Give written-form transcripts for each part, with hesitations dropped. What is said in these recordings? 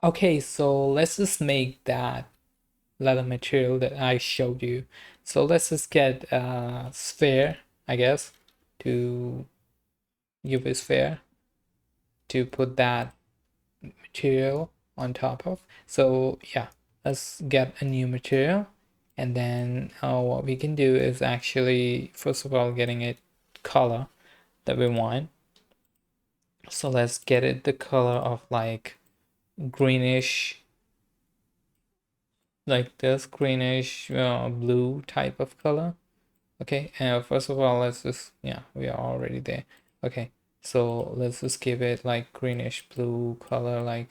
Okay, so let's just make that leather material that I showed you. So let's just get a sphere, I guess, to UV sphere to put that material on top of. So yeah, let's get a new material, and then what we can do is actually first of all getting it color that we want. So let's get it the color of like greenish, like this greenish blue type of color. Okay, and first of all, let's just, yeah, we are already there. Okay, so let's just give it like greenish blue color like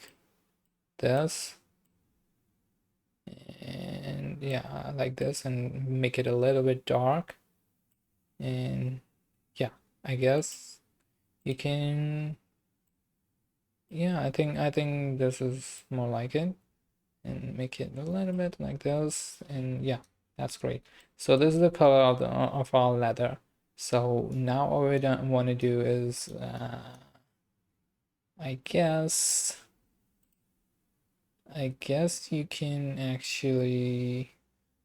this. And yeah, like this, and make it a little bit dark. And yeah, I guess you can, yeah, I think this is more like it. And make it a little bit like this, and yeah, that's great. So this is the color of our leather. So now what we don't want to do is I guess you can actually,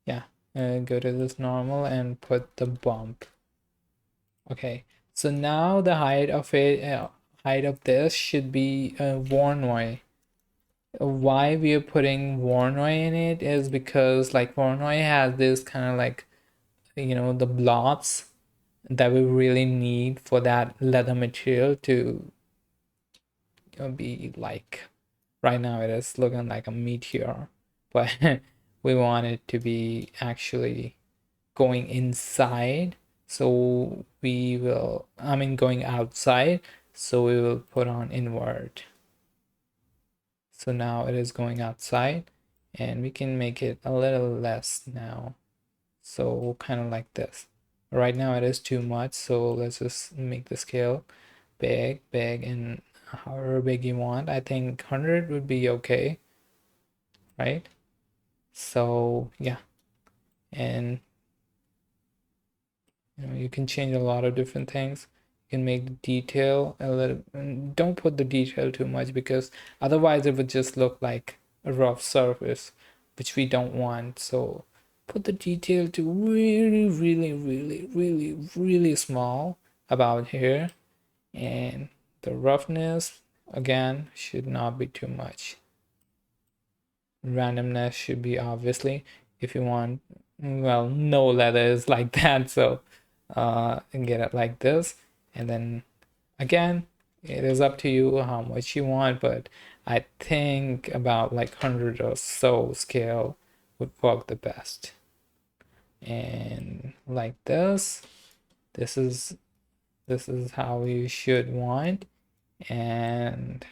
yeah, go to this normal and put the bump. Okay, so now the height of it, height of this should be Voronoi. Why we are putting Voronoi in it is because like Voronoi has this kind of like, the blobs that we really need for that leather material to be like, right now it is looking like a meteor, but we want it to be actually going inside. So we will, I mean, going outside. So we will put on invert. So now it is going outside, and we can make it a little less now. So kind of like this. Right now it is too much, so let's just make the scale big, big, and however big you want. I think 100 would be okay, right? So yeah, and you can change a lot of different things. You can make the detail a little, and don't put the detail too much because otherwise it would just look like a rough surface, which we don't want. So put the detail to really, really, really, really, really small about here, and the roughness again should not be too much. Randomness should be obviously, if you want, well, no leather is like that, so and get it like this. And then again, it is up to you how much you want, but I think about like 100 or so scale would work the best. And like this is how you should want. And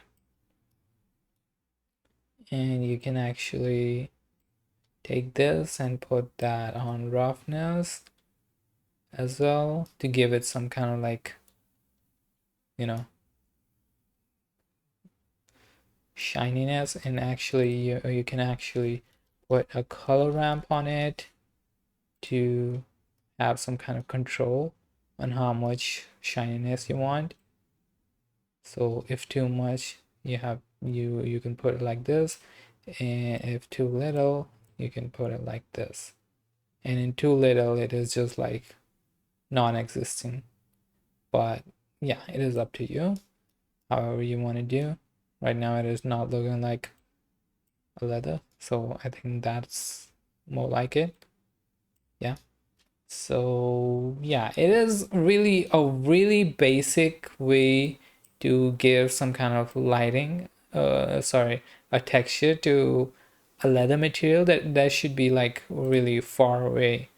you can actually take this and put that on roughness as well to give it some kind of like, you know, shininess. And actually you can actually put a color ramp on it to have some kind of control on how much shininess you want. So if too much, you can put it like this, and if too little, you can put it like this. And in too little, it is just like non-existent. But yeah, it is up to you however you want to do. Right now it is not looking like a leather, so I think that's more like it. Yeah, so yeah, it is really a really basic way to give some kind of lighting, sorry, a texture to a leather material that should be like really far away.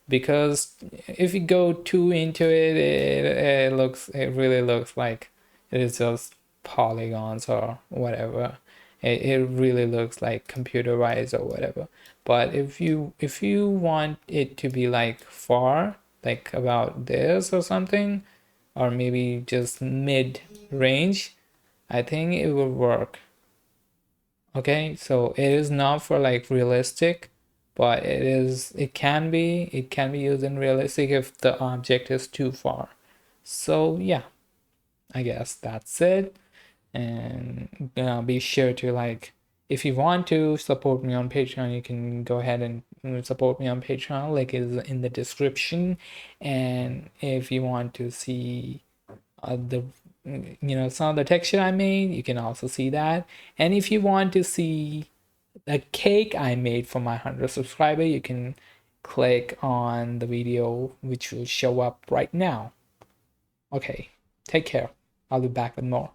Because if you go too into it, it really looks like it is just polygons or whatever. It really looks like computerized or whatever. But if you want it to be like far, like about this or something, or maybe just mid range, I think it will work. Okay, so it is not for like realistic, but it can be used in realistic if the object is too far. So yeah, I guess that's it. And be sure to like If you want to support me on Patreon, you can go ahead and support me on Patreon. Link is in the description. And if you want to see the some of the texture I made, you can also see that. And if you want to see the cake I made for my 100 subscriber, you can click on the video which will show up right now. Okay, take care. I'll be back with more.